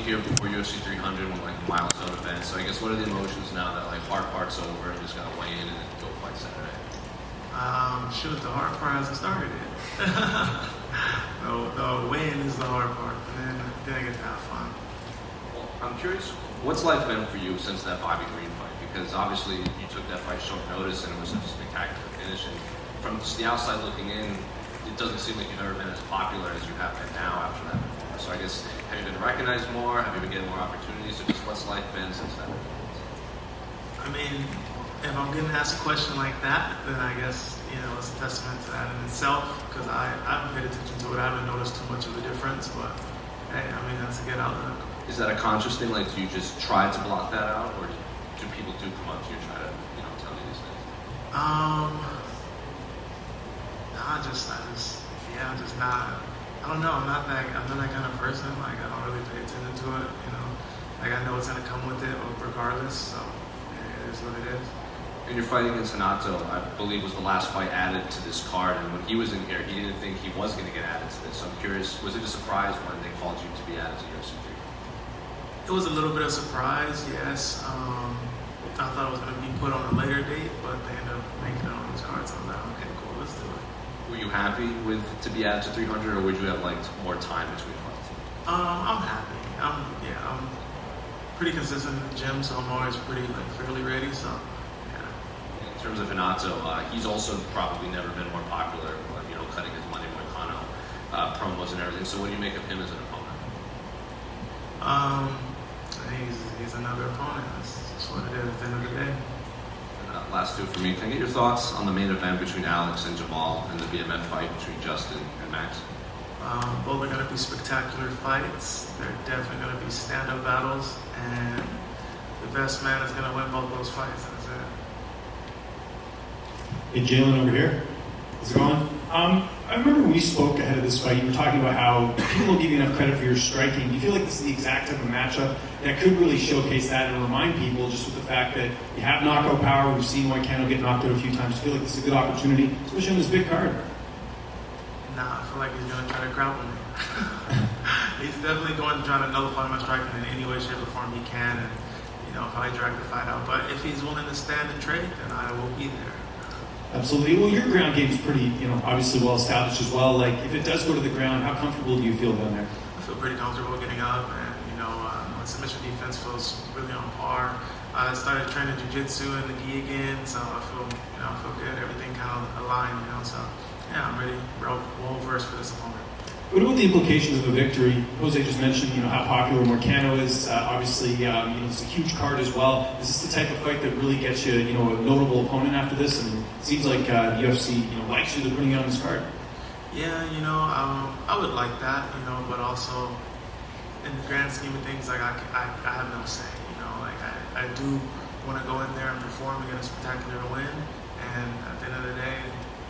here before UFC 300, one like milestone event. So I guess what are the emotions now that like hard part's over and just gotta weigh in and go fight Saturday? Shoot, the hard part hasn't started yet. the win is the hard part, and then I get to have fun. Well, I'm curious, what's life been for you since that Bobby Green fight? Because obviously you took that fight short notice and it was such a spectacular finish. And from just the outside looking in, it doesn't seem like you've ever been as popular as you have been now after that performance. So I guess, have you been recognized more? Have you been getting more opportunities? Or just what's life been since that performance? I mean, if I'm getting asked a question like that, then I guess, it's a testament to that in itself, because I haven't paid attention to it. I haven't noticed too much of a difference, but hey, I mean, that's a good outlook. Is that a conscious thing? Like, do you just try to block that out, or do people come up to you and try to, tell you these things? I'm just not. I don't know. I'm not that kind of person. Like, I don't really pay attention to it. Like, I know it's gonna come with it, regardless. So it is what it is. And your fight against Renato, I believe, was the last fight added to this card. And when he was in here, he didn't think he was going to get added to this. So I'm curious, was it a surprise when they called you to be added to UFC 3? It was a little bit of a surprise, yes. I thought it was going to be put on a later date, but they ended up making it on this card. So I was like, okay, cool, let's do it. Were you happy to be added to 300, or would you have liked more time between fights? I'm happy. I'm pretty consistent in the gym, so I'm always fairly ready. So. In terms of Renato, he's also probably never been more popular, cutting his Jalin Moicano promos and everything. So what do you make of him as an opponent? He's another opponent. That's just what it is at the end of the day. And, last two for me. Can I get your thoughts on the main event between Alex and Jamal and the BMF fight between Justin and Max? Both are going to be spectacular fights. They're definitely going to be stand-up battles, and the best man is going to win both those fights. That's it. Hey, Jalin over here. How's it going? I remember when we spoke ahead of this fight, you were talking about how people don't give you enough credit for your striking. Do you feel like this is the exact type of matchup that could really showcase that and remind people, just with the fact that you have knockout power? We've seen Moicano get knocked out a few times. Do you feel like this is a good opportunity, especially on this big card? Nah, I feel like he's going to try to grapple me. He's definitely going to try to nullify my striking in any way, shape, or form he can, and probably drag the fight out. But if he's willing to stand and trade, then I will be there. Absolutely. Well, your ground game is pretty, obviously well established as well. Like, if it does go to the ground, how comfortable do you feel down there? I feel pretty comfortable getting up, and my submission defense feels really on par. I started training jiu-jitsu and the gi again, so I feel good. Everything kind of aligned, So yeah, I'm ready, well versed for this opponent. What about the implications of a victory? Jose just mentioned, how popular Moicano is. Obviously, it's a huge card as well. Is this the type of fight that really gets you, a notable opponent after this? And it seems like the UFC, likes you. They're putting you on this card. Yeah, I would like that, but also in the grand scheme of things, like I have no say. I do want to go in there and perform and get a spectacular win. And at the end of the day,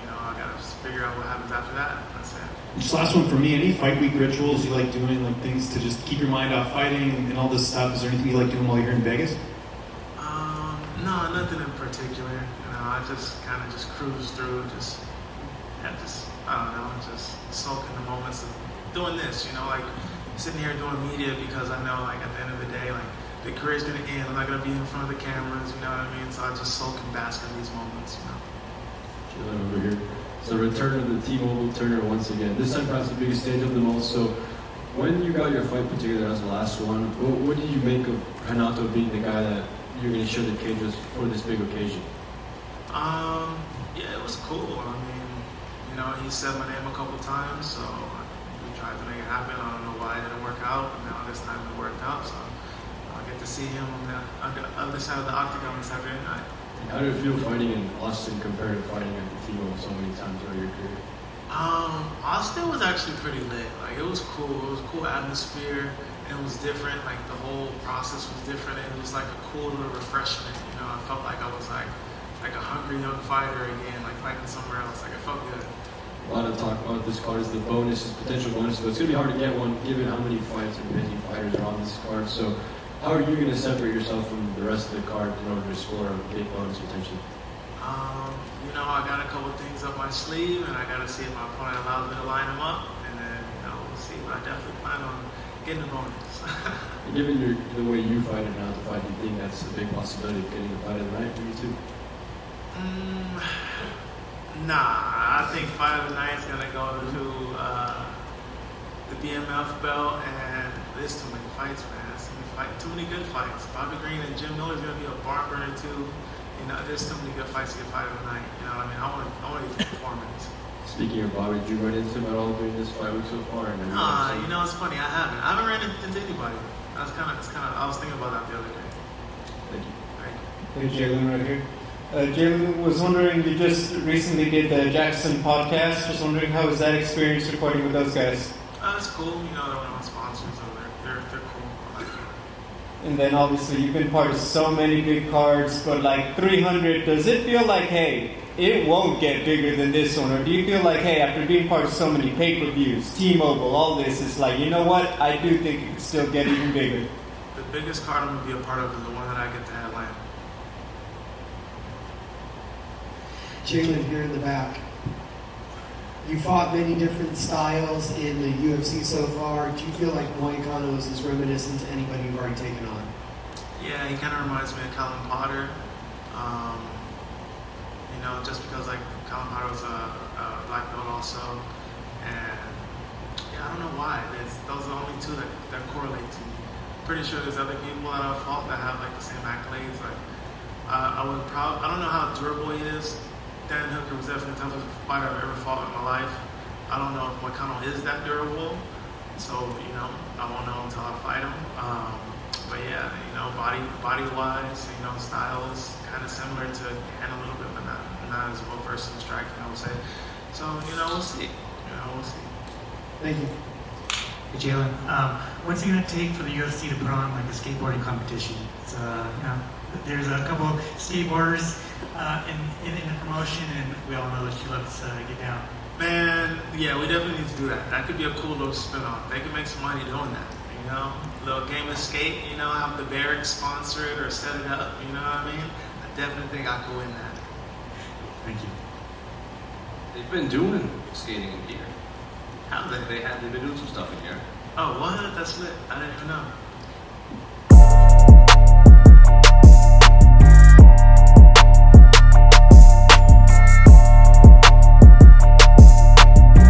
I got to figure out what happens after that. That's it. Just last one for me. Any fight week rituals you like doing, like things to just keep your mind off fighting and all this stuff? Is there anything you like doing while you're here in Vegas? No, nothing in particular. I just kind of cruise through, just soak in the moments of doing this. Like sitting here doing media, because I know, like, at the end of the day, like, the career's gonna end. I'm not gonna be in front of the cameras. You know what I mean? So I just soak and bask in these moments. Jalin over here. So return of the T-Mobile Turner once again. This time perhaps the biggest stage of them all. So when you got your fight put together as the last one, what did you make of Renato being the guy that you're going to share the cages for this big occasion? Yeah, it was cool. I mean, he said my name a couple times, so we tried to make it happen. I don't know why it didn't work out, but now this time it worked out. So I'll get to see him on the other side of the octagon Saturday night. How do you feel fighting in Austin compared to fighting at the T-Mobile so many times over your career? Austin was actually pretty lit. Like, it was cool. It was a cool atmosphere. It was different. Like, the whole process was different. It was like a cool little refreshment. I felt like I was like a hungry young fighter again, like fighting somewhere else. Like, it felt good. A lot of talk about this card is the bonuses, potential bonuses, but it's going to be hard to get one given how many fights and busy fighters are on this card. So how are you going to separate yourself from the rest of the card in order to score a big bonus potentially? I got a couple things up my sleeve, and I got to see if my opponent allows me to line them up, and then we'll see. But I definitely plan on getting a bonus. Given the way you fight and now the fight, do you think that's a big possibility of getting the fight of the night for you too? Nah, I think fight of the night is gonna go to the BMF belt, and there's too many fights, man. Too many good fights. Bobby Green and Jim Miller's gonna be a barn burner too. You know, there's too many good fights to get fight of the night. You know what I mean? I want to get the performance. Speaking of Bobby, did you run into him at all during this 5 weeks so far? Nah, you know, it's funny. I haven't ran into anybody. I was thinking about that the other day. Thank you. Thank you. Hey, Jalin right here. Jalin, was wondering, you just recently did the Jackson podcast. Just wondering, how was that experience recording with those guys? It's cool. You know, they're one of my sponsors, so they're cool. I like it. And then obviously you've been part of so many big cards, but like 300, does it feel like, hey, it won't get bigger than this one? Or do you feel like, hey, after being part of so many pay-per-views, T-Mobile, all this, it's like, you know what? I do think it could still get even bigger. The biggest card I'm going to be a part of is the one that I get to headline. Jalin here in the back. You fought many different styles in the UFC so far. Do you feel like Moicano is as reminiscent to anybody you've already taken on? Yeah, he kind of reminds me of Calvin Potter. You know, just because like Calvin Potter was a black belt also, and yeah, I don't know why. Those are the only two that correlate to me. Pretty sure there's other people that I've fought that have like the same accolades. Like I don't know how durable he is. Dan Hooker was definitely the toughest fighter I've ever fought in my life. I don't know if Moicano is that durable, so you know I won't know until I fight him. But yeah, you know, body wise, you know, style is kind of similar to Dan a little bit, but not as well versed in striking, I would say. So you know, we'll see. Thank you. Hey Jalin, what's it gonna take for the UFC to put on like a skateboarding competition? It's, you know, there's a couple of skateboarders in the promotion, and we all know that she loves to get down. Man, yeah, we definitely need to do that. That could be a cool little spin-off. They could make some money doing that. You know, little game of skate. You know, have the Barracks sponsor it or set it up. You know what I mean? I definitely think I could win that. Thank you. They've been doing skating in here. How they? They've been doing some stuff in here. Oh, what? That's lit. I didn't even know.